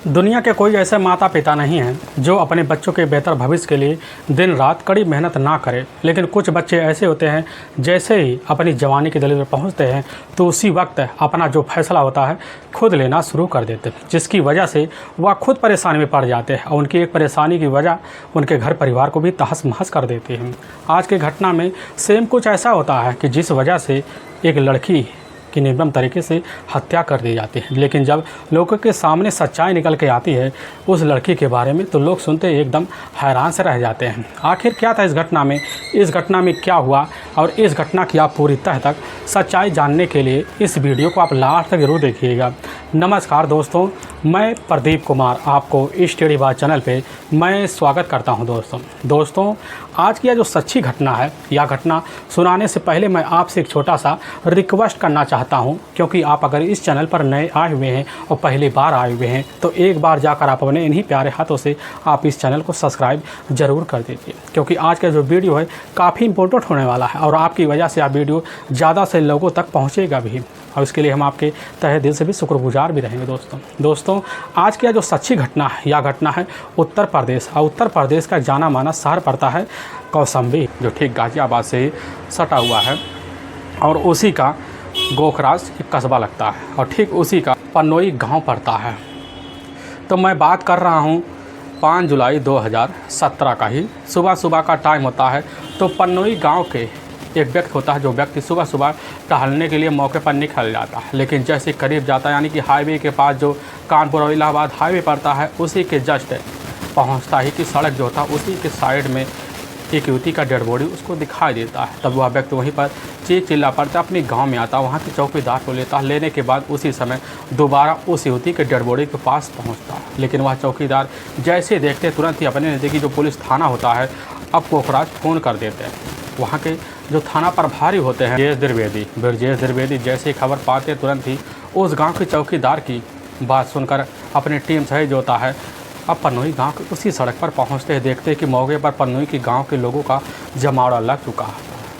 दुनिया के कोई ऐसे माता पिता नहीं हैं जो अपने बच्चों के बेहतर भविष्य के लिए दिन रात कड़ी मेहनत ना करें, लेकिन कुछ बच्चे ऐसे होते हैं जैसे ही अपनी जवानी की दलील पर पहुंचते हैं तो उसी वक्त अपना जो फैसला होता है खुद लेना शुरू कर देते हैं, जिसकी वजह से वह खुद परेशानी में पड़ जाते हैं और उनकी एक परेशानी की वजह उनके घर परिवार को भी तहस महस कर देती है। आज की घटना में सेम कुछ ऐसा होता है कि जिस वजह से एक लड़की की निर्मम तरीके से हत्या कर दी जाती है, लेकिन जब लोगों के सामने सच्चाई निकल के आती है उस लड़की के बारे में तो लोग सुनते एकदम हैरान से रह जाते हैं। आखिर क्या था इस घटना में क्या हुआ और इस घटना की आप पूरी तह तक सच्चाई जानने के लिए इस वीडियो को आप लास्ट तक जरूर देखिएगा। नमस्कार दोस्तों, मैं प्रदीप कुमार आपको इस टेढ़ी बात चैनल पे मैं स्वागत करता हूं। दोस्तों आज की यह जो सच्ची घटना है, यह घटना सुनाने से पहले मैं आपसे एक छोटा सा रिक्वेस्ट करना चाहता हूं, क्योंकि आप अगर इस चैनल पर नए आए हुए हैं और पहली बार आए हुए हैं तो एक बार जाकर आप अपने इन्हीं प्यारे हाथों से आप इस चैनल को सब्सक्राइब ज़रूर कर दीजिए, क्योंकि आज का जो वीडियो है काफ़ी इंपॉर्टेंट होने वाला है और आपकी वजह से यह वीडियो ज़्यादा से लोगों तक पहुँचेगा भी और इसके लिए हम आपके तहे दिल से भी शुक्रगुजार भी रहेंगे। दोस्तों आज की यह जो सच्ची घटना है, यह घटना है उत्तर प्रदेश और उत्तर प्रदेश का जाना माना शहर पड़ता है कौशाम्बी, जो ठीक गाज़ियाबाद से ही सटा हुआ है और उसी का गोखराज एक कस्बा लगता है और ठीक उसी का पन्नोई गांव पड़ता है। तो मैं बात कर रहा हूं 5 जुलाई 2017 का ही सुबह का टाइम होता है। तो पन्नोई गांव के एक व्यक्ति होता है, जो व्यक्ति सुबह टहलने के लिए मौके पर निकल जाता है, लेकिन जैसे करीब जाता है यानी कि हाईवे के पास जो कानपुर और इलाहाबाद हाईवे पड़ता है उसी के जस्ट पहुंचता ही कि सड़क जो होता है उसी के साइड में एक युवती का डेड बॉडी उसको दिखाई देता है। तब वह व्यक्ति वहीं पर चिल्ला पड़ता अपने गांव में आता, वहां के चौकीदार को लेता है। लेने के बाद उसी समय दोबारा उस युवती के डेड बॉडी के पास पहुंचता है, लेकिन वह चौकीदार जैसे देखते तुरंत ही अपने नज़दीकी जो पुलिस थाना होता है अब कोखराज फ़ोन कर देते हैं। वहाँ के जो थाना प्रभारी होते हैं ब्रजेश द्विवेदी जैसे खबर पाते तुरंत ही उस गांव के चौकीदार की बात सुनकर अपनी टीम सहित जो होता है अब पन्नोई गांव के उसी सड़क पर पहुंचते हैं। देखते हैं कि मौके पर पन्नोई के गांव के लोगों का जमावड़ा लग चुका है,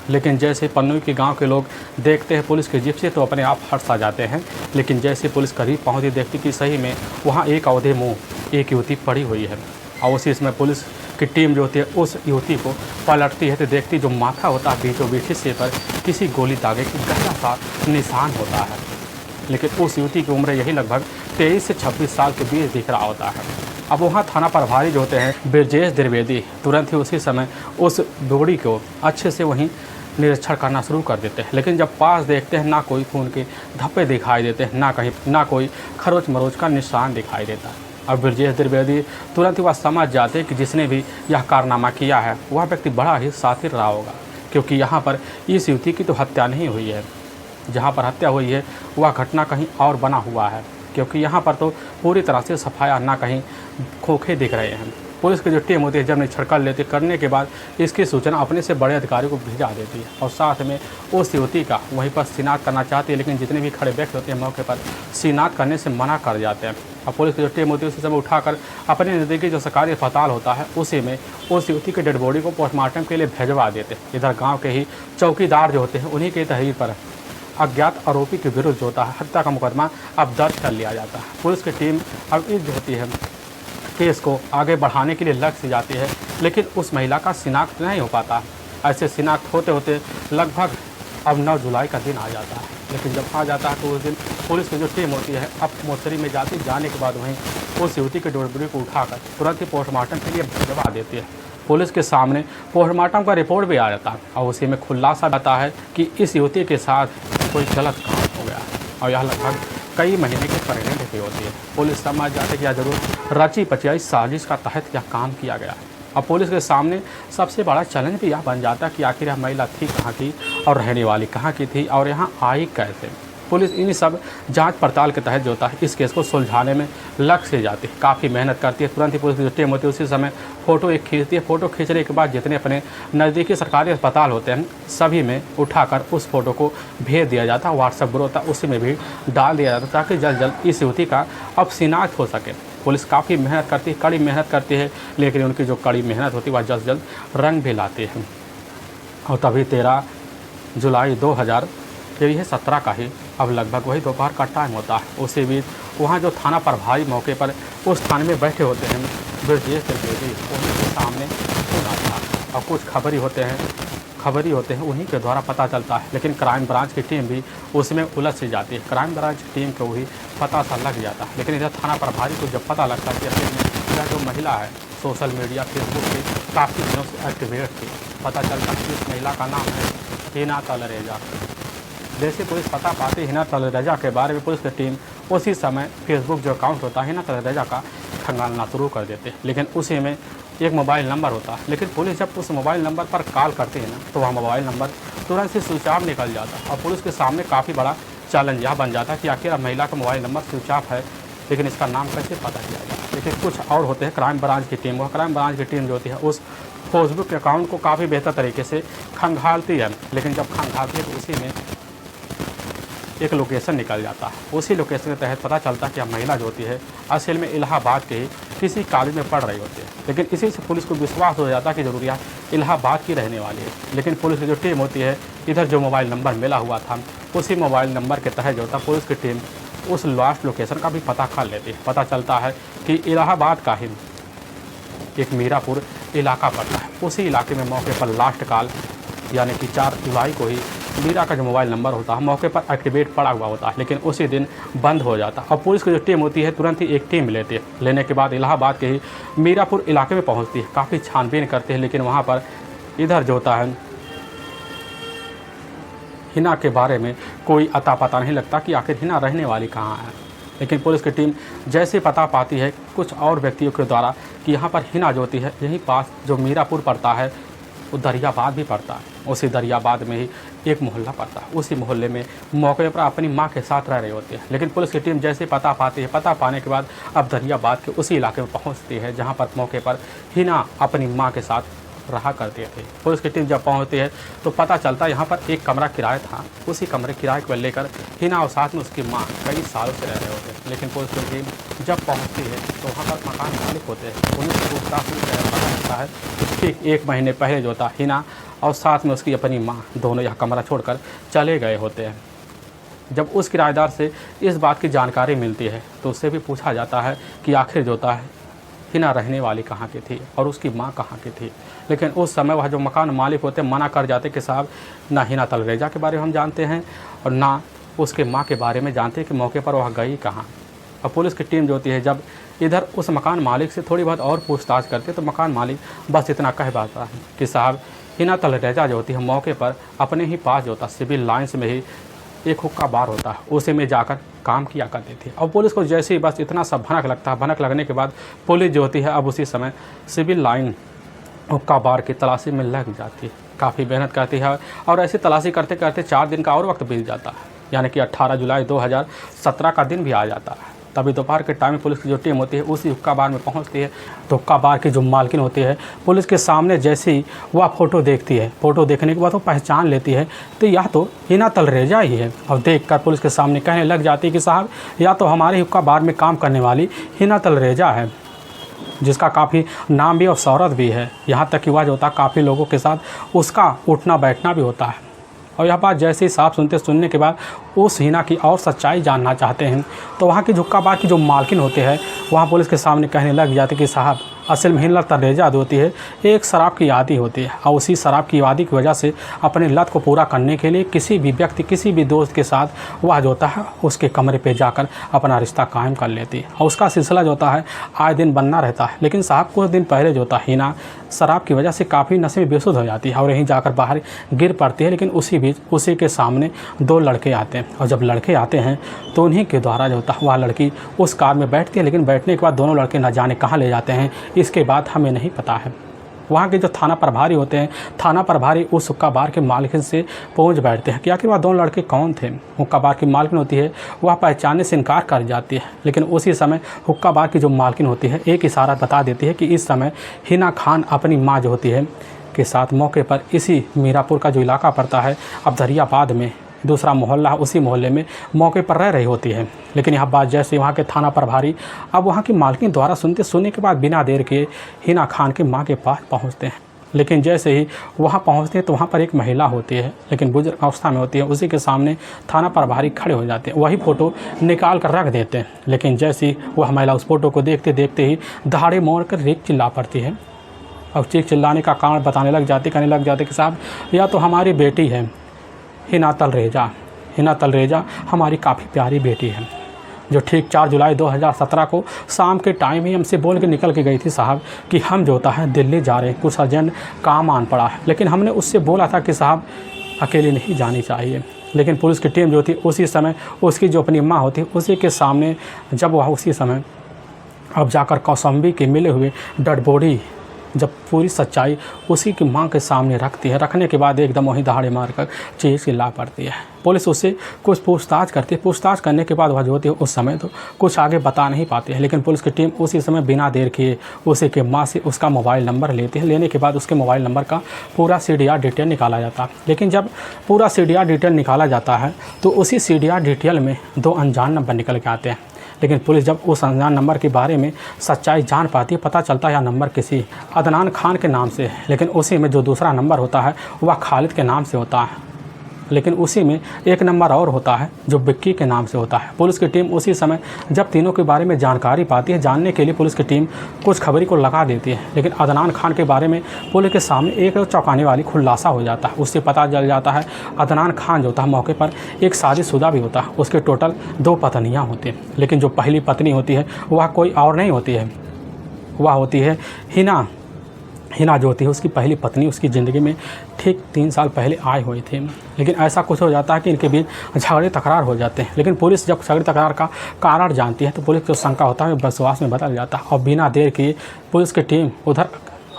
लेकिन जैसे पन्नोई के गांव के लोग देखते हैं पुलिस के जीप से तो अपने आप हर्ष आ जाते हैं। लेकिन जैसे पुलिस करीब पहुँचती देखती कि सही में वहाँ एक औधे मुँह एक युवती पड़ी हुई है और उसी समय पुलिस की टीम जो होती है उस युवती को पलटती है तो देखती जो माथा होता है बीचों बीच हिस्से पर किसी गोली दागे की गहरा सा निशान होता है, लेकिन उस युवती की उम्र यही लगभग 23 से 26 साल के बीच दिख रहा होता है। अब वहाँ थाना प्रभारी जो होते हैं ब्रजेश द्विवेदी तुरंत ही उसी समय उस बॉडी को अच्छे से वहीं निरीक्षण करना शुरू कर देते हैं, लेकिन जब पास देखते हैं ना कोई खून के धब्बे दिखाई देते हैं, ना कोई खरोच मरोच का निशान दिखाई देता है। अब ब्रजेश द्विवेदी तुरंत ही वह समझ जाते कि जिसने भी यह कारनामा किया है वह व्यक्ति बड़ा ही साथी रहा होगा, क्योंकि यहाँ पर इस युवती की तो हत्या नहीं हुई है, जहाँ पर हत्या हुई है वह घटना कहीं और बना हुआ है, क्योंकि यहाँ पर तो पूरी तरह से सफाया ना कहीं खोखे दिख रहे हैं। पुलिस की जो टीम होती है जब निरीक्षण करने के बाद इसकी सूचना अपने से बड़े अधिकारी को भेजा देती है और साथ में उस युवती का वहीं पर शिनाख्त करना चाहती है, लेकिन जितने भी खड़े व्यक्ति होते हैं मौके पर शिनाख्त करने से मना कर जाते हैं। और पुलिस की जो टीम होती है उसी समय उठाकर अपने नज़दीकी जो सरकारी अस्पताल होता है उसी में उस युवती के डेड बॉडी को पोस्टमार्टम के लिए भेजवा देते हैं। इधर गाँव के ही चौकीदार जो होते हैं उन्हीं के तहरीर पर अज्ञात आरोपी के विरुद्ध जो होता है हत्या का मुकदमा अब दर्ज कर लिया जाता है। पुलिस की टीम अब इस जो होती है केस को आगे बढ़ाने के लिए लग सी जाती है, लेकिन उस महिला का शिनाख्त नहीं हो पाता। ऐसे शिनाख्त होते होते लगभग अब 9 जुलाई का दिन आ जाता है, लेकिन जब आ जाता है तो उस दिन पुलिस की जो टीम होती है अब मोर्चरी में जाने के बाद वहीं उस युवती के डेड बॉडी को उठाकर तुरंत ही पोस्टमार्टम के लिए भिजवा देती है। पुलिस के सामने पोस्टमार्टम का रिपोर्ट भी आ जाता है और उसी में खुलासा आता है कि इस युवती के साथ कोई गलत काम हो गया और यह लगभग कई महीने की प्रेगनेंट भी होती है। पुलिस समझ जाती कि यह जरूर रची पचाई साजिश का तहत यह काम किया गया है। अब पुलिस के सामने सबसे बड़ा चैलेंज भी यह बन जाता है कि आखिर यह महिला थी कहाँ की और रहने वाली कहाँ की थी और यहाँ आई कैसे। पुलिस इन सब जांच पड़ताल के तहत जो होता है इस केस को सुलझाने में लग से जाती है, काफ़ी मेहनत करती है। तुरंत ही पुलिस की जो टीम होती है उसी समय फ़ोटो एक खींचती है। फ़ोटो खींचने के बाद जितने अपने नज़दीकी सरकारी अस्पताल होते हैं सभी में उठाकर उस फ़ोटो को भेज दिया जाता है। व्हाट्सएप ग्रुप होता है उसी में भी डाल दिया जाता है ताकि जल्द इस युवती का अब शिनाख्त हो सके। पुलिस काफ़ी मेहनत करती है, कड़ी मेहनत करती है, लेकिन उनकी जो कड़ी मेहनत होती है वह जल्द रंग भी लाती है। और तभी 13 जुलाई यही है 17 का ही अब लगभग वही दोपहर का टाइम होता है। उसी बीच वहाँ जो थाना प्रभारी मौके पर उस थाने में बैठे होते हैं ब्रजेश त्रिवेदी, उन्हीं के सामने फोन आता है और कुछ खबरी होते हैं उन्हीं के द्वारा पता चलता है। लेकिन क्राइम ब्रांच की टीम भी उसमें उलझ सी जाती है। क्राइम ब्रांच की टीम को भी पता सा लग जाता है। लेकिन इधर थाना प्रभारी को जब पता लगता है कि असल में यह जो महिला है सोशल मीडिया फेसबुक पे काफ़ी दिनों से एक्टिवेट थी, पता चलता है कि इस महिला का नाम है हिना तलरेजा। जैसे पुलिस पता पाती हिना तलरेजा के बारे में पुलिस की टीम उसी समय फेसबुक जो अकाउंट होता है हिना तलरेजा का खंगालना शुरू कर देते हैं। लेकिन उसी में एक मोबाइल नंबर होता है। लेकिन पुलिस जब उस मोबाइल नंबर पर कॉल करती है ना तो वह मोबाइल नंबर तुरंत से स्विच ऑफ निकल जाता है और पुलिस के सामने काफ़ी बड़ा चैलेंज यह बन जाता है कि आखिर महिला का मोबाइल नंबर स्विच ऑफ है, लेकिन इसका नाम कैसे पता किया जाए। लेकिन कुछ और होते हैं क्राइम ब्रांच की टीम। वह क्राइम ब्रांच की टीम जो होती है उस फेसबुक अकाउंट को काफ़ी बेहतर तरीके से खंगालती है। लेकिन जब खंगालती है तो उसी में एक लोकेशन निकल जाता है। उसी लोकेशन के तहत पता चलता है कि यह महिला जो होती है असल में इलाहाबाद के ही किसी कॉलेज में पढ़ रही होती है। लेकिन इसी से पुलिस को विश्वास हो जाता है कि जरूर यह इलाहाबाद की रहने वाली है। लेकिन पुलिस की जो टीम होती है इधर जो मोबाइल नंबर मिला हुआ था उसी मोबाइल नंबर के तहत जो होता है पुलिस की टीम उस लास्ट लोकेशन का भी पता कर लेती है। पता चलता है कि इलाहाबाद का ही एक मीरापुर इलाका पड़ता है। उसी इलाके में मौके पर लास्ट कॉल यानी कि 4 जुलाई को ही मीरा का जो मोबाइल नंबर होता है मौके पर एक्टिवेट पड़ा हुआ होता है, लेकिन उसी दिन बंद हो जाता है। और पुलिस की जो टीम होती है तुरंत ही एक टीम लेती है। लेने के बाद इलाहाबाद के ही मीरापुर इलाके में पहुंचती है। काफ़ी छानबीन करते हैं, लेकिन वहां पर इधर जो होता है हिना के बारे में कोई अता पता नहीं लगता कि आखिर हिना रहने वाली कहाँ है। लेकिन पुलिस की टीम जैसे पता पाती है कुछ और व्यक्तियों के द्वारा कि यहाँ पर हिना जो होती है यहीं पास जो मीरापुर पड़ता है वो दरियाबाद भी पड़ता है। उसी दरियाबाद में ही एक मोहल्ला पड़ता है। उसी मोहल्ले में मौके पर अपनी मां के साथ रह रही होती है। लेकिन पुलिस की टीम जैसे पता पाती है, पता पाने के बाद अब दरियाबाद के उसी इलाके में पहुंचती है जहां पर मौके पर हिना अपनी मां के साथ रहा करती थी। पुलिस की टीम जब पहुंचती है तो पता चलता है यहाँ पर एक कमरा किराया था। उसी कमरे किराए को लेकर हिना और साथ में उसकी माँ कई सालों से रह रहे होते हैं। लेकिन पुलिस की टीम जब पहुँचती है तो वहाँ पर मकान मालिक होते हैं। उन्हीं से पूछताछ पता चलता है कि ठीक 1 महीने पहले जो था हिना और साथ में उसकी अपनी माँ दोनों यह कमरा छोड़कर चले गए होते हैं। जब उस किराएदार से इस बात की जानकारी मिलती है तो उससे भी पूछा जाता है कि आखिर जो होता है हिना रहने वाली कहाँ की थी और उसकी माँ कहाँ की थी। लेकिन उस समय वह जो मकान मालिक होते मना कर जाते कि साहब ना हिना तलरेजा के बारे में हम जानते हैं और ना उसके माँ के बारे में जानते हैं कि मौके पर वह गई कहाँ। और पुलिस की टीम जो होती है जब इधर उस मकान मालिक से थोड़ी बहुत और पूछताछ करते तो मकान मालिक बस इतना कह पाता है कि साहब हिना तलरेजा जो होती है मौके पर अपने ही पास जो होता सिविल लाइन्स में ही एक हुक्का बार होता है उसी में जाकर काम किया करती थी। अब पुलिस को जैसे ही बस इतना सा भनक लगता है, भनक लगने के बाद पुलिस जो होती है अब उसी समय सिविल लाइन हुक्का बार की तलाशी में लग जाती है। काफ़ी मेहनत करती है और ऐसी तलाशी करते करते 4 दिन का और वक्त बीत जाता है, यानी कि 18 जुलाई 2017 का दिन भी आ जाता है। तभी दोपहर के टाइम में पुलिस की जो टीम होती है उसी हुक्का बार में पहुंचती है। तो हुक्का बार की जो मालकिन होती है पुलिस के सामने जैसे ही वह फ़ोटो देखती है, फ़ोटो देखने के बाद वो पहचान लेती है तो यह तो हिना तलरेजा ही है। और देखकर पुलिस के सामने कहने लग जाती है कि साहब या तो हमारे हुक्का बार में काम करने वाली हिना तलरेजा है, जिसका काफ़ी नाम भी और शोहरत भी है। यहाँ तक कि वह जो होता है काफ़ी लोगों के साथ उसका उठना बैठना भी होता है। और यह बात जैसे ही साफ सुनने के बाद उस हिना की और सच्चाई जानना चाहते हैं तो वहाँ की हुक्का बार की जो मालकिन होते हैं वहाँ पुलिस के सामने कहने लग जाते कि साहब असल में हिना तलरेजा होती है एक शराब की आदी होती है और उसी शराब की आदी की वजह से अपने लत को पूरा करने के लिए किसी भी व्यक्ति किसी भी दोस्त के साथ वह जो होता है उसके कमरे पे जाकर अपना रिश्ता कायम कर लेती है और उसका सिलसिला जो होता है आए दिन बनना रहता है। लेकिन साहब कुछ दिन पहले जो होता है हिना शराब की वजह से काफ़ी नशे में बेसुध हो जाती है और यहीं जाकर बाहर गिर पड़ती है। लेकिन उसी बीच उसी के सामने 2 लड़के आते हैं और जब लड़के आते हैं तो उन्हीं के द्वारा जो होता है वह लड़की उस कार में बैठती है। लेकिन बैठने के बाद दोनों लड़के न जाने कहाँ ले जाते हैं इसके बाद हमें नहीं पता है। वहाँ के जो थाना प्रभारी होते हैं थाना प्रभारी उस हुक्का बार के मालिक से पहुँच बैठते हैं कि आखिर वह 2 लड़के कौन थे। हुक्का बार की मालकिन होती है वह पहचानने से इनकार कर जाती है। लेकिन उसी समय हुक्का बार की जो मालकिन होती है एक इशारा बता देती है कि इस समय हिना खान अपनी माँ जो होती है के साथ मौके पर इसी मीरापुर का जो इलाका पड़ता है अब दरियाबाद में दूसरा मोहल्ला उसी मोहल्ले में मौके पर रह रही होती है। लेकिन यह बात जैसे वहाँ के थाना प्रभारी अब वहाँ की मालकिन द्वारा सुनने के बाद बिना देर के हिना खान की माँ के पास पहुँचते हैं। लेकिन जैसे ही वहाँ पहुँचते हैं तो वहाँ पर एक महिला होती है, लेकिन बुजुर्ग अवस्था में होती है। उसी के सामने थाना प्रभारी खड़े हो जाते हैं, वही फ़ोटो निकाल कर रख देते हैं। लेकिन जैसे ही वह महिला उस फ़ोटो को देखते देखते ही दहाड़े मोड़ कर चीख चिल्ला पड़ती है और चीख चिल्लाने का कारण बताने लग जाती, कहने लग जाते कि साहब या तो हमारी बेटी है हिना तलरेजा हमारी काफ़ी प्यारी बेटी है, जो ठीक 4 जुलाई 2017 को शाम के टाइम ही हमसे बोल के निकल के गई थी साहब कि हम जो होता है दिल्ली जा रहे हैं, कुछ अर्जेंट काम आन पड़ा है। लेकिन हमने उससे बोला था कि साहब अकेले नहीं जानी चाहिए। लेकिन पुलिस की टीम जो थी उसी समय उसकी जो अपनी माँ होती उसी के सामने जब वह उसी समय अब जाकर कौशाम्बी के मिले हुए डेड बॉडी जब पूरी सच्चाई उसी की मां के सामने रखती है, रखने के बाद एकदम वहीं दहाड़े मारकर चीज़ चिल्ला पड़ती है। पुलिस उससे कुछ पूछताछ करती है। पूछताछ करने के बाद वह जो होती है उस समय तो कुछ आगे बता नहीं पाती है। लेकिन पुलिस की टीम उसी समय बिना देर किए उसी के मां से उसका मोबाइल नंबर लेती है। लेने के बाद उसके मोबाइल नंबर का पूरा CDR डिटेल निकाला जाता है। लेकिन जब पूरा CDR डिटेल निकाला जाता है तो उसी CDR डिटेल में 2 अनजान नंबर निकल के आते हैं। लेकिन पुलिस जब उस अनजान नंबर के बारे में सच्चाई जान पाती है, पता चलता है यह नंबर किसी अदनान खान के नाम से है। लेकिन उसी में जो दूसरा नंबर होता है वह खालिद के नाम से होता है। लेकिन उसी में एक नंबर और होता है जो बिक्की के नाम से होता है। पुलिस की टीम उसी समय जब तीनों के बारे में जानकारी पाती है, जानने के लिए पुलिस की टीम कुछ खबरी को लगा देती है। लेकिन अदनान खान के बारे में पुलिस के सामने एक चौंकाने वाली खुलासा हो जाता है। उससे पता चल जाता है अदनान खान जो होता है मौके पर एक शादीशुदा भी होता है। उसके टोटल 2 पत्नियाँ होती हैं। लेकिन जो पहली पत्नी होती है वह कोई और नहीं होती है, वह होती है हिना जो होती है उसकी पहली पत्नी उसकी ज़िंदगी में ठीक 3 साल पहले आए हुए थे। लेकिन ऐसा कुछ हो जाता है कि इनके बीच झगड़े तकरार हो जाते हैं। लेकिन पुलिस जब झगड़े तकरार का कारण जानती है तो पुलिस को शंका होता है विश्वास में बदल जाता है और बिना देर किए पुलिस की टीम उधर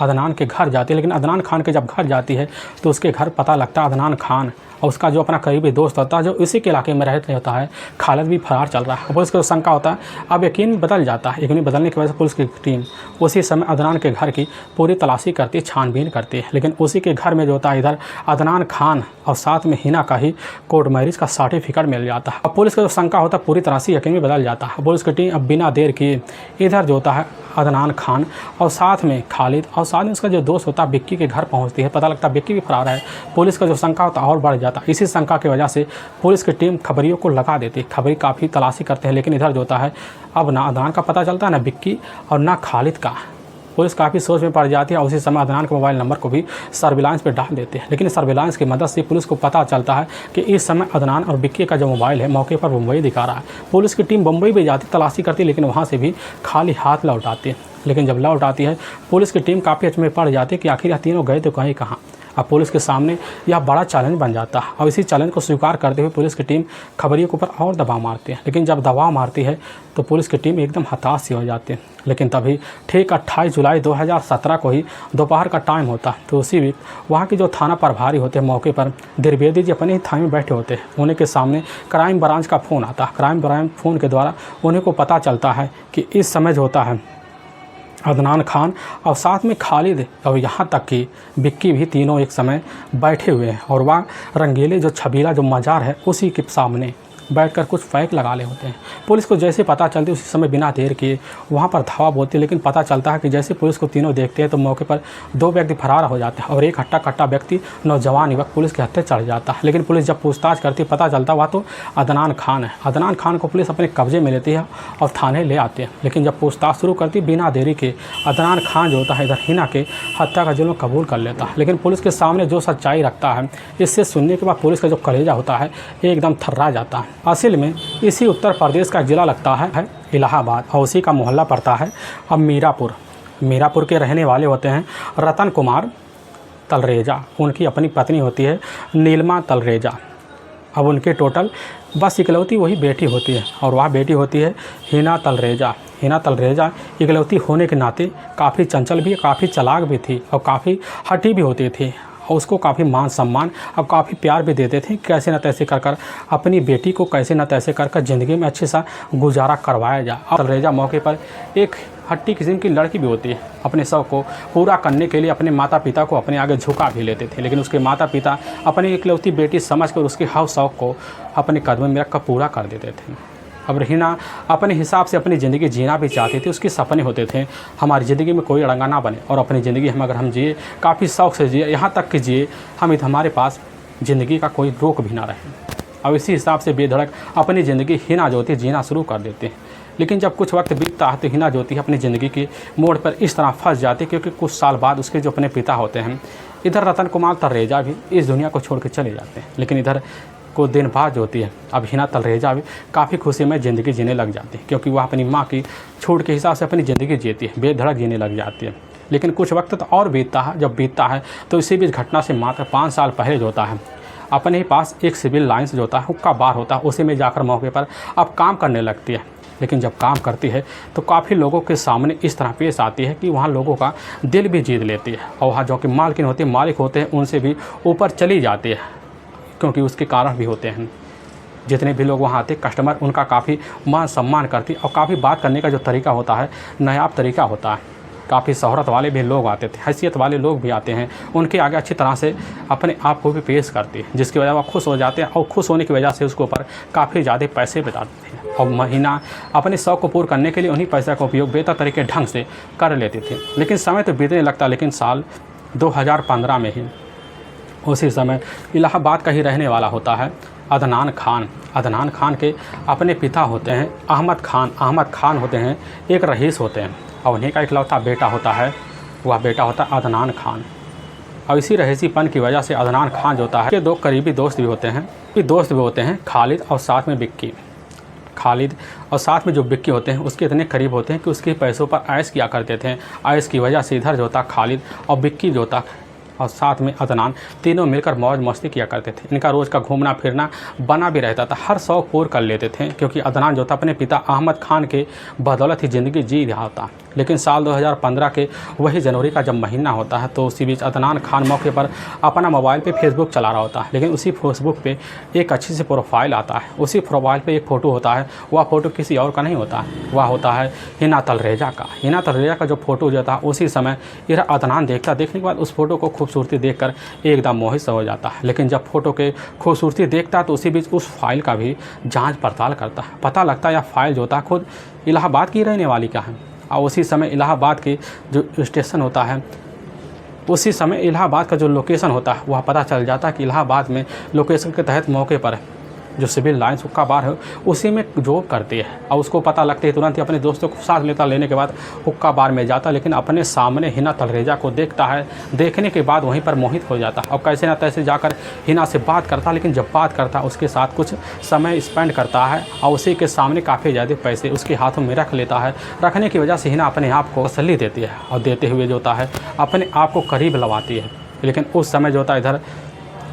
अदनान के घर जाती है। लेकिन अदनान खान के जब घर जाती है तो उसके घर पता लगता है अदनान खान और उसका जो अपना करीबी दोस्त होता है जो इसी के इलाके में रहते होता है खालिद भी फरार चल रहा है। पुलिस को शंका होता है, अब यकीन बदल जाता है। यकीन बदलने की वजह से पुलिस की टीम उसी समय अदनान के घर की पूरी तलाशी करती है, छानबीन करती है। लेकिन उसी के घर में जो होता है इधर अदनान खान और साथ में हिना का ही कोर्ट मैरिज का सर्टिफिकेट मिल जाता है। अब पुलिस का जो शंका होता है पूरी तरह से यकीन में बदल जाता है। पुलिस की टीम अब बिना देर किए इधर जो होता है अदनान खान और साथ में खालिद और साथ में उसका जो दोस्त होता है बिक्की के घर पहुंचती है। पता लगता है बिक्की भी फरार है। पुलिस का जो शंका होता है और बढ़ जाता है। इसी शंका की वजह से पुलिस की टीम खबरियों को लगा देती है। खबरी काफ़ी तलाशी करते हैं। लेकिन इधर जो होता है अब ना अदनान का पता चलता है ना बिक्की और ना खालिद का। पुलिस काफ़ी सोच में पड़ जाती है और उसी समय अदनान के मोबाइल नंबर को भी सर्विलांस पे डाल देते हैं। लेकिन सर्विलांस की मदद से पुलिस को पता चलता है कि इस समय अदनान और बिक्की का जो मोबाइल है मौके पर मुंबई दिखा रहा है। पुलिस की टीम मुंबई भी जाती तलाशी करती है, लेकिन वहाँ से भी खाली हाथ लौट आती है। लेकिन जब लौट आती है पुलिस की टीम काफ़ी अचंभे में पड़ जाती है कि आखिर यह तीनों गए तो कहीं कहाँ। अब पुलिस के सामने यह बड़ा चैलेंज बन जाता है और इसी चैलेंज को स्वीकार करते हुए पुलिस की टीम खबरियों के ऊपर और दबाव मारती है। लेकिन जब दबाव मारती है तो पुलिस की टीम एकदम हताश सी हो जाती है। लेकिन तभी ठीक 28 जुलाई 2017 को ही दोपहर का टाइम होता है। तो उसी वीक वहाँ के जो थाना प्रभारी होते हैं मौके पर द्विवेदी जी अपने ही थाने में बैठे होते हैं। उन्हीं के सामने क्राइम ब्रांच का फ़ोन आता है। क्राइम ब्रांच फ़ोन के द्वारा उन्हीं को पता चलता है कि इस समय जो होता है अदनान खान और साथ में खालिद और यहाँ तक कि बिक्की भी तीनों एक समय बैठे हुए हैं और वह रंगीले जो छबीला जो मज़ार है उसी के सामने बैठकर कुछ फैक लगा ले होते हैं। पुलिस को जैसे पता चलती उसी समय बिना देर किए वहाँ पर धावा बोलती है। लेकिन पता चलता है कि जैसे पुलिस को तीनों देखते हैं तो मौके पर 2 व्यक्ति फरार हो जाते हैं और एक हट्टा कट्टा व्यक्ति नौजवान युवक पुलिस के हत्थे चढ़ जाता है। लेकिन पुलिस जब पूछताछ करती पता चलता वह तो अदनान खान है। अदनान खान को पुलिस अपने कब्जे में लेती है और थाने ले आती है। लेकिन जब पूछताछ शुरू करती बिना देरी के अदनान खान जो होता है इधर हिना के हत्या का जुर्म कबूल कर लेता है। लेकिन पुलिस के सामने जो सच्चाई रखता है इससे सुनने के बाद पुलिस का जो कलेजा होता है एकदम थर्रा जाता है। असल में इसी उत्तर प्रदेश का ज़िला लगता है इलाहाबाद और उसी का मोहल्ला पड़ता है अब मीरापुर के रहने वाले होते हैं रतन कुमार तलरेजा। उनकी अपनी पत्नी होती है नीलमा तलरेजा। अब उनके टोटल बस इकलौती वही बेटी होती है और वह बेटी होती है हिना तलरेजा इकलौती होने के नाते काफ़ी चंचल भी, काफ़ी चालाक भी थी और काफ़ी हठी भी होती थी और उसको काफ़ी मान सम्मान और काफ़ी प्यार भी देते थे। कैसे न तैसे कर अपनी बेटी को कैसे न तैसे कर ज़िंदगी में अच्छे सा गुजारा करवाया जाए। और तलरेजा मौके पर एक हट्टी किस्म की लड़की भी होती है। अपने शौक़ को पूरा करने के लिए अपने माता पिता को अपने आगे झुका भी लेते थे। लेकिन उसके माता पिता अपनी इकलौती बेटी समझकर उसके हव शौक़ को अपने कदम में रख कर पूरा कर देते थे। अब हिना अपने हिसाब से अपनी ज़िंदगी जीना भी चाहती थी। उसके सपने होते थे हमारी ज़िंदगी में कोई अड़ंगा ना बने और अपनी ज़िंदगी अगर हम जिए काफ़ी शौक़ से जिए, यहाँ तक कि जिए हमारे पास ज़िंदगी का कोई रोक भी ना रहे। अब इसी हिसाब से बेधड़क अपनी ज़िंदगी हिना जो होती है जीना शुरू कर देते हैं। लेकिन जब कुछ वक्त बीतता है तो हिना जो होती है अपनी ज़िंदगी के मोड़ पर इस तरह फंस जाती है, क्योंकि कुछ साल बाद उसके जो अपने पिता होते हैं, इधर रतन कुमार तलरेजा भी इस दुनिया को छोड़ के चले जाते हैं। लेकिन इधर कुछ दिन बाद जो होती है अब हिना तलरेजा भी काफ़ी खुशी में ज़िंदगी जीने लग जाती है, क्योंकि वह अपनी माँ की छूट के हिसाब से अपनी ज़िंदगी जीती है, बेधड़क जीने लग जाती है। लेकिन कुछ वक्त तो और बीतता है, जब बीतता है तो इसी बीच घटना से मात्र 5 साल पहले जो होता है अपने ही पास एक सिविल लाइन्स जो होता है हुक्का बार होता है, उसी में जाकर मौके पर अब काम करने लगती है। लेकिन जब काम करती है तो काफ़ी लोगों के सामने इस तरह पेश आती है कि वहाँ लोगों का दिल भी जीत लेती है और वहाँ जो कि मालकिन होती है, मालिक होते हैं, उनसे भी ऊपर चली जाती है, क्योंकि उसके कारण भी होते हैं। जितने भी लोग वहाँ आते कस्टमर उनका काफ़ी मान सम्मान करती और काफ़ी बात करने का जो तरीका होता है नायाब तरीका होता है। काफ़ी शोहरत वाले भी लोग आते थे, हैसियत वाले लोग भी आते हैं, उनके आगे अच्छी तरह से अपने आप को भी पेश करती है, जिसकी वजह वह खुश हो जाते हैं और खुश होने की वजह से उसके ऊपर काफ़ी ज़्यादा पैसे बिताते थे और महीना अपने शौक़ को पूरा करने के लिए उन्हीं पैसे का उपयोग बेहतर तरीके ढंग से कर लेते थे। लेकिन समय तो बीतने लगता, लेकिन साल 2015 में ही उसी समय इलाहाबाद का ही रहने वाला होता है अदनान खान। अदनान खान के अपने पिता होते हैं अहमद खान होते हैं एक रईस होते हैं और उन्हीं का इकलौता बेटा होता है, वह बेटा होता है अदनान खान। और इसी रईसीपन की वजह से अदनान खान जो होता है के 2 करीबी दोस्त भी होते हैं खालिद और साथ में विक्की। खालिद और साथ में जो विक्की होते हैं उसके इतने करीब होते हैं कि उसके पैसों पर ऐश किया करते थे। ऐश की वजह से इधर जो होता खालिद और विक्की जो होता और साथ में अदनान तीनों मिलकर मौज मस्ती किया करते थे। इनका रोज़ का घूमना फिरना बना भी रहता था, हर शौक़ पूरा कर लेते थे, क्योंकि अदनान जो था अपने पिता अहमद खान के बदौलत ही ज़िंदगी जी रहा था। लेकिन साल 2015 के वही जनवरी का जब महीना होता है तो उसी बीच अदनान खान मौके पर अपना मोबाइल पे फेसबुक चला रहा होता है। लेकिन उसी फेसबुक पे एक अच्छी सी प्रोफाइल आता है, उसी प्रोफाइल पे एक फ़ोटो होता है, वह फ़ोटो किसी और का नहीं होता है, वह होता है हिना तलरेजा का। हिना तलरेजा का जो फ़ोटो जो था उसी समय इधर अदनान देखने के बाद उस फ़ोटो को खूबसूरती देखकर एकदम मोहित सा हो जाता है। लेकिन जब फ़ोटो के खूबसूरती देखता है तो उसी बीच उस फाइल का भी जाँच पड़ताल करता है। पता लगता है यह फाइल जो था खुद इलाहाबाद की रहने वाली का है। और उसी समय इलाहाबाद के जो स्टेशन होता है, उसी समय इलाहाबाद का जो लोकेशन होता है वह पता चल जाता है कि इलाहाबाद में लोकेशन के तहत मौके पर जो सिविल लाइन्स हुक्का बार है उसी में जॉब करती है। और उसको पता लगते ही तुरंत ही अपने दोस्तों को साथ लेने के बाद हुक्का बार में जाता, लेकिन अपने सामने हिना तलरेजा को देखता है। देखने के बाद वहीं पर मोहित हो जाता और कैसे ना तैसे जाकर हिना से बात करता। लेकिन जब बात करता उसके साथ कुछ समय स्पेंड करता है और उसी के सामने काफ़ी ज़्यादा पैसे उसके हाथों में रख लेता है। रखने की वजह से हिना अपने आप को तसल्ली देती है और देते हुए जो होता है अपने आप को करीब लवाती है। लेकिन उस समय जो होता है इधर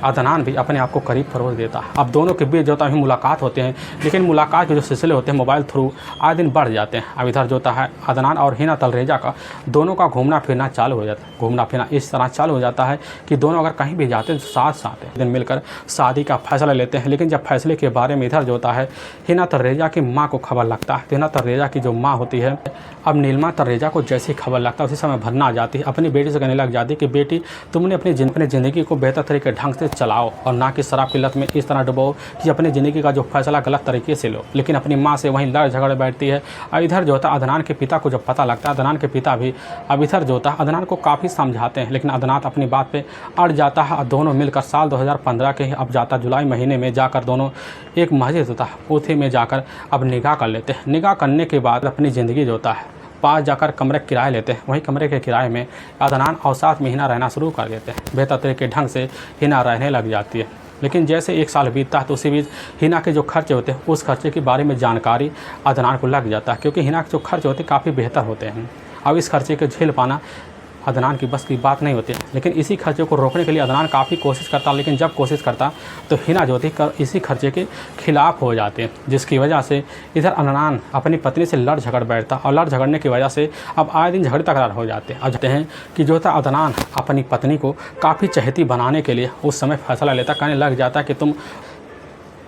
अदनान भी अपने आप को करीब फरोज देता है। अब दोनों के बीच जो होता है मुलाकात होते हैं, लेकिन मुलाकात के जो सिलसिले होते हैं मोबाइल थ्रू आए दिन बढ़ जाते हैं। अब इधर जो होता है अदनान और हिना तलरेजा का दोनों का घूमना फिरना चालू हो जाता है। घूमना फिरना इस तरह चालू हो जाता है कि दोनों अगर कहीं भी जाते हैं तो साथ दिन मिलकर शादी का फैसला लेते हैं। लेकिन जब फैसले के बारे में इधर जो होता है हिना तलरेजा की माँ को खबर लगता है, हिना तलरेजा की जो माँ होती है अब नीलमा तलरेजा को जैसे ही खबर लगता है उसी समय भरना आ जाती है। अपनी बेटी से कहने लग जाती है कि बेटी तुमने अपनी ज़िंदगी को बेहतर तरीके ढंग से चलाओ और ना कि शराब की लत में इस तरह डुबो कि अपनी ज़िंदगी का जो फैसला गलत तरीके से लो। लेकिन अपनी माँ से वहीं लड़ झगड़ बैठती है। और इधर जो होता है अदनान के पिता को जब पता लगता है, अदनान के पिता भी अब इधर जो होता है अदनान को काफ़ी समझाते हैं, लेकिन अदनान अपनी बात पे अड़ जाता है। और दोनों मिलकर साल 2015 के अब जाता जुलाई महीने में जाकर दोनों एक मस्जिद होता है उसी में जाकर अब निगाह कर लेते हैं। निगाह करने के बाद अपनी ज़िंदगी जो होता है पास जाकर कमरे किराए लेते हैं। वहीं कमरे के किराए में अदनान और साथ में हिना रहना शुरू कर देते हैं। बेहतर तरीके ढंग से हिना रहने लग जाती है। लेकिन जैसे 1 साल बीतता है तो उसी बीच हिना के जो खर्चे होते हैं उस खर्चे के बारे में जानकारी अदनान को लग जाता है, क्योंकि हिना के जो खर्चे होते हैं काफ़ी बेहतर होते हैं। अब इस खर्चे को झेल पाना अदनान की बस की बात नहीं होती है। लेकिन इसी खर्चे को रोकने के लिए अदनान काफ़ी कोशिश करता, लेकिन जब कोशिश करता तो हिना जो थी इसी खर्चे के खिलाफ हो जाते हैं, जिसकी वजह से इधर अदनान अपनी पत्नी से लड़ झगड़ बैठता और लड़ झगड़ने की वजह से अब आए दिन झगड़े तकरार हो जाते हैं। अब जाते हैं कि जो था अदनान अपनी पत्नी को काफ़ी चहेती बनाने के लिए उस समय फैसला लेता, कहने लग जाता कि तुम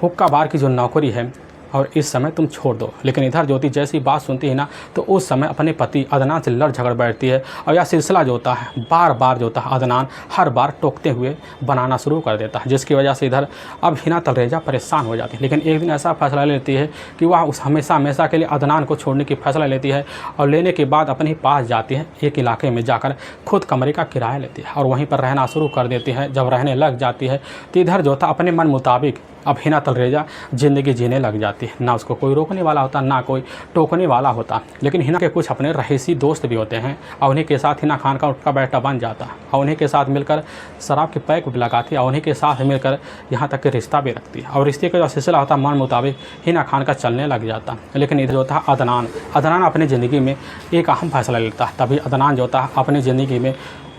हुक्का बार की जो नौकरी है और इस समय तुम छोड़ दो। लेकिन इधर ज्योति जैसी बात सुनती है ना तो उस समय अपने पति अदनान से लड़ झगड़ बैठती है और यह सिलसिला जो होता है बार बार जो होता है अदनान हर बार टोकते हुए बनाना शुरू कर देता है, जिसकी वजह से इधर अब हिना तलरेजा परेशान हो जाती है। लेकिन एक दिन ऐसा फैसला लेती है कि वह उस हमेशा हमेशा के लिए अदनान को छोड़ने की फैसला लेती है और लेने के बाद अपने पास जाती है एक इलाके में जाकर खुद कमरे का किराया लेती है और वहीं पर रहना शुरू कर देती है। जब रहने लग जाती है तो इधर जो था अपने मन मुताबिक अब हिना तलरेजा ज़िंदगी जीने लग जाती है। ना उसको कोई रोकने वाला होता, ना कोई टोकने वाला होता। लेकिन हिना के कुछ अपने रहीसी दोस्त भी होते हैं और उन्हीं के साथ हिना खान का उठका बैठा बन जाता और उन्हीं के साथ मिलकर शराब के पैक भी लगाती है और उन्हीं के साथ मिलकर यहाँ तक कि रिश्ता भी रखती है और रिश्ते का जो सिलसिला होता मन मुताबिक हिना खान का चलने लग जाता। लेकिन इधर जो था अदनान अपनी ज़िंदगी में एक अहम फैसला लेता। तभी अदनान जो था अपनी ज़िंदगी में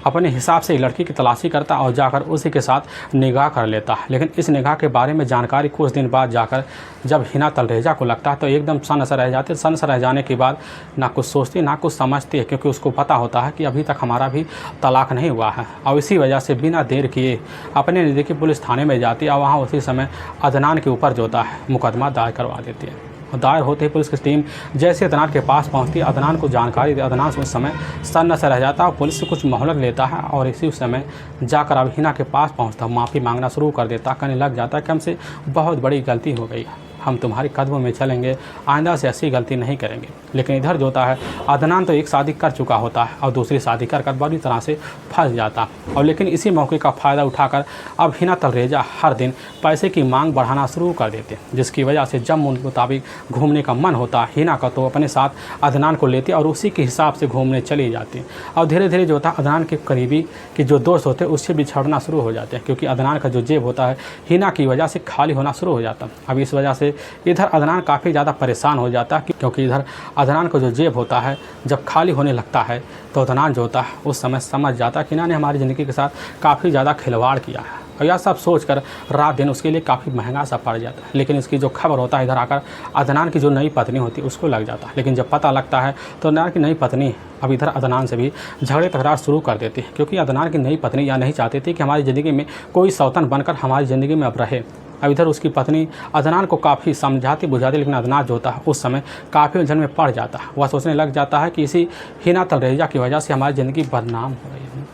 अपने हिसाब से लड़की की तलाशी करता और जाकर उसी के साथ निगाह कर लेता। लेकिन इस निगाह के बारे में जानकारी कुछ दिन बाद जाकर जब हिना तलरेजा को लगता है तो एकदम सन सा रह जाते। सन सा रह जाने के बाद ना कुछ सोचती ना कुछ समझती है, क्योंकि उसको पता होता है कि अभी तक हमारा भी तलाक नहीं हुआ है। और इसी वजह से बिना देर किए अपने नज़दीकी पुलिस थाने में जाती है और वहाँ उसी समय अदनान के ऊपर जो होता है मुकदमा दायर करवा देती है। दायर होते ही पुलिस की टीम जैसे अदनान के पास पहुंचती है, अदनान को जानकारी दे। अदनान उस समय सन्न से रह जाता है और पुलिस से कुछ मोहलत लेता है और इसी उस समय जाकर अब हिना के पास पहुंचता, माफ़ी मांगना शुरू कर देता, कहने लग जाता है कि हमसे बहुत बड़ी गलती हो गई है, हम तुम्हारे कदमों में चलेंगे, आइंदा से ऐसी गलती नहीं करेंगे। लेकिन इधर जो होता है अदनान तो एक शादी कर चुका होता है और दूसरी शादी कर बुरी तरह से फंस जाता। और लेकिन इसी मौके का फ़ायदा उठाकर अब हिना तलरेजा हर दिन पैसे की मांग बढ़ाना शुरू कर देते, जिसकी वजह से जब उनके मुताबिक घूमने का मन होता हिना का तो अपने साथ अदनान को लेती और उसी के हिसाब से घूमने चली जाती। और धीरे धीरे जो होता है अदनान के करीबी के जो दोस्त होते हैं उससे बिछड़ना शुरू हो जाते हैं, क्योंकि अदनान का जो जेब होता है हिना की वजह से खाली होना शुरू हो जाता। अब इस वजह से इधर अदनान काफ़ी ज़्यादा परेशान हो जाता है, क्योंकि इधर अदनान का जो जेब होता है जब खाली होने लगता है तो अदनान जो होता है उस समय समझ जाता है कि हिना ने हमारी ज़िंदगी के साथ काफ़ी ज़्यादा खिलवाड़ किया है और यह सब सोचकर रात दिन उसके लिए काफ़ी महंगा सा पड़ जाता है। लेकिन इसकी जो खबर होता है इधर आकर अदनान की जो नई पत्नी होती है उसको लग जाता है। लेकिन जब पता लगता है तो अदनान की नई पत्नी अब इधर अदनान से भी झगड़े तकरार शुरू कर देती है, क्योंकि अदनान की नई पत्नी यह नहीं चाहती थी कि हमारी ज़िंदगी में कोई सौतन बनकर हमारी ज़िंदगी में अब रहे। अब इधर उसकी पत्नी अदनान को काफ़ी समझाती बुझाती, लेकिन अदनान जो होता है उस समय काफ़ी उलझन में पड़ जाता है। वह सोचने लग जाता है कि इसी हिना तलरेजा की वजह से हमारी ज़िंदगी बदनाम हो रही है,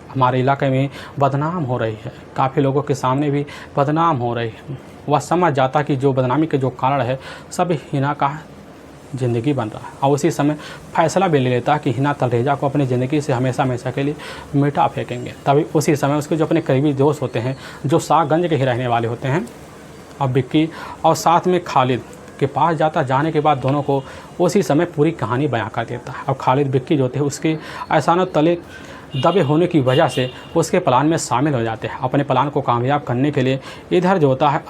हमारे इलाके में बदनाम हो रही है, काफ़ी लोगों के सामने भी बदनाम हो रही है। वह समझ जाता कि जो बदनामी के जो कारण है सब हिना का ज़िंदगी बन रहा है और उसी समय फैसला भी ले लेता कि हिना तलरेजा को अपनी ज़िंदगी से हमेशा हमेशा के लिए मिटा फेंकेंगे। तभी उसी समय उसके जो अपने करीबी दोस्त होते हैं जो सागंज के ही रहने वाले होते हैं और बिक्की और साथ में खालिद के पास जाता। जाने के बाद दोनों को उसी समय पूरी कहानी बयां कर देता है और खालिद बिक्की जो थे उसके एहसानों तले दबे होने की वजह से उसके प्लान में शामिल हो जाते हैं। अपने प्लान को कामयाब करने के लिए इधर जो होता है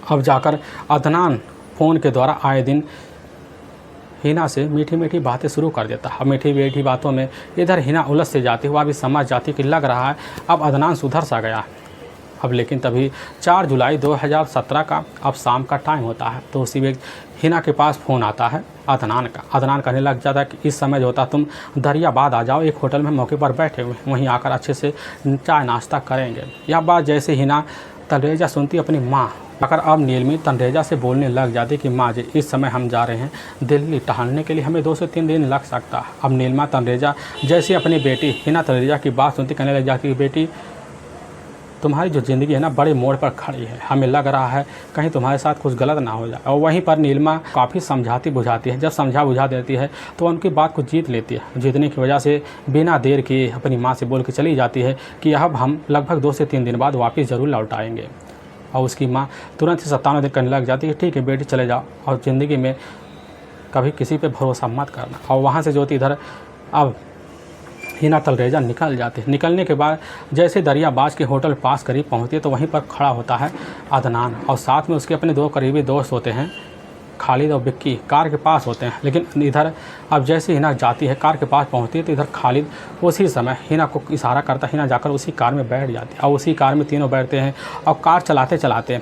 अब जाकर अदनान फ़ोन के द्वारा आए दिन हिना से मीठी मीठी बातें शुरू कर देता है। मीठी मीठी बातों में इधर हिना उलझ से जाती हुआ भी समझ जाती कि लग रहा है अब अदनान सुधर सा गया है। अब लेकिन तभी 4 जुलाई 2017 का अब शाम का टाइम होता है, तो उसी वक्त हिना के पास फ़ोन आता है अदनान का। अदनान कहने लग जाता है कि इस समय जो होता तुम दरियाबाद आ जाओ, एक होटल में मौके पर बैठे हुए, वहीं आकर अच्छे से चाय नाश्ता करेंगे। यह बात जैसे हिना तलरेजा सुनती अपनी माँ अगर अब नीलमी तलरेजा से बोलने लग जाती कि माँ जी इस समय हम जा रहे हैं दिल्ली टहलने के लिए, हमें 2 से 3 दिन लग सकता है। अब नीलमा तलरेजा जैसे अपनी बेटी हिना तलरेजा की बात सुनती कहने लग जाती कि बेटी तुम्हारी जो ज़िंदगी है ना बड़े मोड़ पर खड़ी है, हमें लग रहा है कहीं तुम्हारे साथ कुछ गलत ना हो जाए। और वहीं पर नीलमा काफ़ी समझाती बुझाती है, जब समझा बुझा देती है तो उनकी बात को जीत लेती है। जीतने की वजह से बिना देर किए अपनी माँ से बोल के चली जाती है कि अब हम लगभग 2 से 3 दिन बाद वापस ज़रूर लौट आएंगे। और उसकी माँ तुरंत ही 97 दिन करने लग जाती है ठीक है बेटी चले जाओ और ज़िंदगी में कभी किसी पे भरोसा मत करना। और वहाँ से जो होती इधर अब हिना तलरेजा निकल जाते हैं। निकलने के बाद जैसे दरियाबाज के होटल पास करीब पहुँचती है तो वहीं पर खड़ा होता है अदनान और साथ में उसके अपने 2 करीबी दोस्त होते हैं खालिद और बिक्की कार के पास होते हैं। लेकिन इधर अब जैसे हिना जाती है कार के पास पहुंचती है तो इधर खालिद उसी समय हिना को इशारा करता है, हिना जाकर उसी कार में बैठ जाती है और उसी कार में तीनों बैठते हैं और कार चलाते चलाते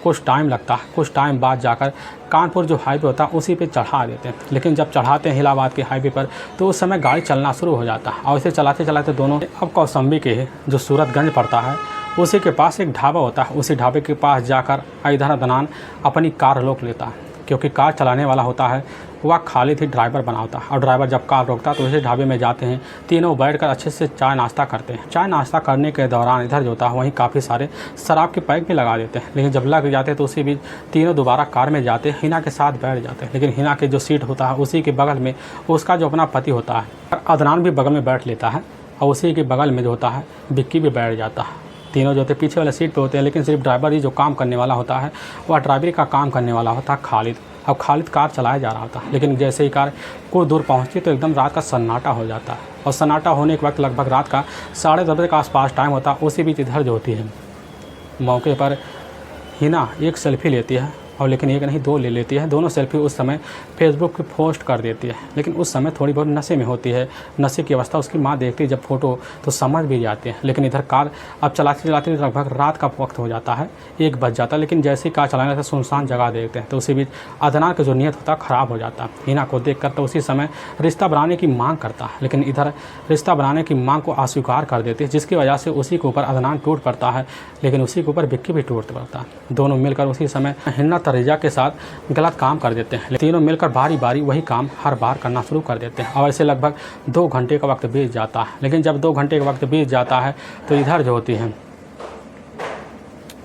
कुछ टाइम लगता है। कुछ टाइम बाद जाकर कानपुर जो हाईवे होता है उसी पे चढ़ा देते हैं। लेकिन जब चढ़ाते हैं इलाहाबाद के हाईवे पर तो उस समय गाड़ी चलना शुरू हो जाता है और इसे चलाते चलाते दोनों अब कौसम्बी के जो सूरतगंज पड़ता है उसी के पास एक ढाबा होता है। उसी ढाबे के पास जाकर इधर अदनान अपनी कार रोक लेता है, क्योंकि कार चलाने वाला होता है वह खालिद ही ड्राइवर बनाता है। और ड्राइवर जब कार रोकता है तो उसी ढाबे में जाते हैं। तीनों बैठकर अच्छे से चाय नाश्ता करते हैं। चाय नाश्ता करने के दौरान इधर जो होता है वहीं काफ़ी सारे शराब के पैक भी लगा देते हैं। लेकिन जब लग जाते हैं तो उसी बीच तीनों दोबारा कार में जाते हैं, हिना के साथ बैठ जाते हैं। लेकिन हिना के जो सीट होता है उसी के बगल में उसका जो अपना पति होता है अदनान भी बगल में बैठ लेता है, और उसी के बगल में जो होता है विक्की भी बैठ जाता है। तीनों जो होते हैं पीछे वाले सीट पे होते हैं, लेकिन सिर्फ ड्राइवर ही जो काम करने वाला होता है वह ड्राइवरी का काम करने वाला होता है खालिद। अब खालिद कार चलाया जा रहा होता है, लेकिन जैसे ही कार कुछ दूर पहुंची तो एकदम रात का सन्नाटा हो जाता है। और सन्नाटा होने के वक्त लगभग रात का 10:30 बजे के आसपास टाइम होता है। उसी बीच इधर जो होती है मौके पर हिना एक सेल्फी लेती है, और लेकिन एक नहीं 2 ले लेती है। दोनों सेल्फी उस समय फेसबुक पे पोस्ट कर देती है। लेकिन उस समय थोड़ी बहुत नशे में होती है। नशे की अवस्था उसकी माँ देखती है जब फ़ोटो तो समझ भी जाती है। लेकिन इधर कार अब चलाते चलाते लगभग रात का वक्त हो जाता है, 1 बज जाता है। लेकिन जैसे ही कार चलाने लगता है सुनसान जगह देखते हैं तो उसी बीच अदनान का जो नीयत होता है ख़राब हो जाता है। हिना को देख कर तो उसी समय रिश्ता बनाने की मांग करता है, लेकिन इधर रिश्ता बनाने की मांग को अस्वीकार कर देती है, जिसकी वजह से उसी के ऊपर अदनान टूट पड़ता है। लेकिन उसी के ऊपर विक्की भी टूट पड़ता है। दोनों मिलकर उसी समय हिना तरेजा के साथ गलत काम कर देते हैं। तीनों मिलकर बारी बारी वही काम हर बार करना शुरू कर देते हैं, और ऐसे लगभग 2 घंटे का वक्त बीत जाता है। लेकिन जब 2 घंटे का वक्त बीत जाता है तो इधर जो होती है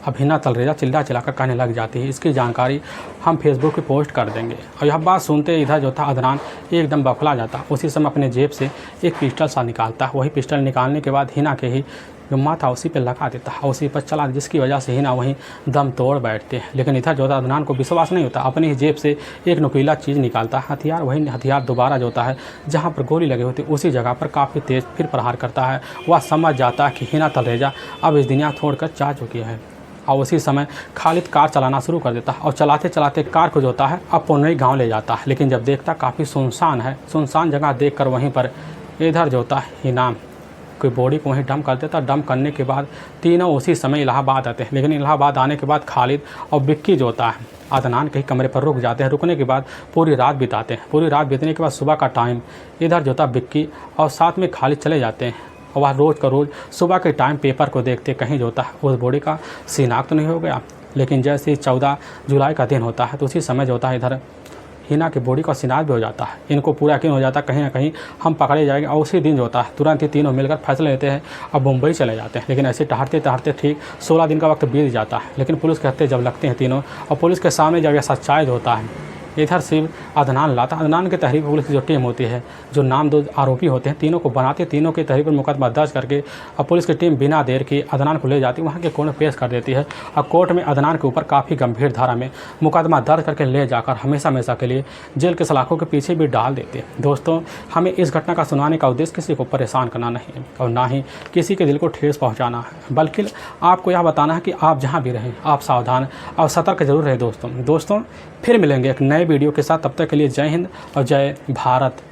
अब हिना तलरेजा चिल्ला चिल्लाकर कहने लग जाती है, इसकी जानकारी हम फेसबुक पे पोस्ट कर देंगे। और यह बात सुनते इधर जो था अदनान एकदम बौखला जाता। उसी समय अपने जेब से एक पिस्टल सा निकालता है। वही पिस्टल निकालने के बाद हिना के ही जो माथा उसी पे लगा देता है, उसी पर चला, जिसकी वजह से हिना वहीं दम तोड़ बैठते हैं। लेकिन इधर जो होता है अदनान को विश्वास नहीं होता, अपनी ही जेब से एक नुकीला चीज़ निकालता है, हथियार। वही हथियार दोबारा जो होता है जहाँ पर गोली लगी होती है उसी जगह पर काफ़ी तेज़ फिर प्रहार करता है। वह समझ जाता है कि हिना तलरेजा अब इस दुनिया छोड़कर जा चुकी है। और उसी समय खालिद कार चलाना शुरू कर देता है, और चलाते चलाते कार को जो होता है अब पुनई गाँव ले जाता है। लेकिन जब देखता काफ़ी सुनसान है, सुनसान जगह देखकर वहीं पर इधर जो होता है हिना कोई बॉडी को वहीं डंप कर देता। डंप करने के बाद तीनों उसी समय इलाहाबाद आते हैं। लेकिन इलाहाबाद आने के बाद खालिद और विक्की जो होता है अदनान के कमरे पर रुक जाते हैं। रुकने के बाद पूरी रात बिताते हैं। पूरी रात बीतने के बाद सुबह का टाइम इधर जो होता है विक्की और साथ में खालिद चले जाते हैं, और वह रोज़ का रोज़ सुबह के टाइम पेपर को देखते कहीं जो होता है उस बॉडी का शिनाख्त तो नहीं हो गया। लेकिन जैसे ही 14 जुलाई का दिन होता है तो उसी समय जो होता है इधर हिना की बॉडी का शिनाख्त भी हो जाता है। इनको पूरा यकीन हो जाता है कहीं ना कहीं हम पकड़े जाएंगे, और उसी दिन जो होता है तुरंत ही तीनों मिलकर फैसला लेते हैं और मुंबई चले जाते हैं। लेकिन ऐसे टहरते टहरते ठीक 16 दिन का वक्त बीत जाता है। लेकिन पुलिस के हत्थे जब लगते हैं तीनों, और पुलिस के सामने जब यह सच्चाई जो होता है इधर सिर्फ अदनान लाता। अदनान के तहरीर पुलिस की जो टीम होती है, जो नामदोज आरोपी होते हैं, तीनों को बनाते, तीनों के तहरीर पर मुकदमा दर्ज करके और पुलिस की टीम बिना देर के अदनान को ले जाती, वहाँ के कोर्ट में पेश कर देती है। और कोर्ट में अदनान के ऊपर काफ़ी गंभीर धारा में मुकदमा दर्ज करके ले जाकर हमेशा हमेशा के लिए जेल के सलाखों के पीछे भी डाल देते हैं। दोस्तों, हमें इस घटना का सुनाने का उद्देश्य किसी को परेशान करना नहीं है, और ना ही किसी के दिल को ठेस पहुँचाना है, बल्कि आपको यह बताना है कि आप जहाँ भी रहें आप सावधान और सतर्क जरूर रहें। दोस्तों फिर मिलेंगे एक नए वीडियो के साथ। तब तक के लिए जय हिंद और जय भारत।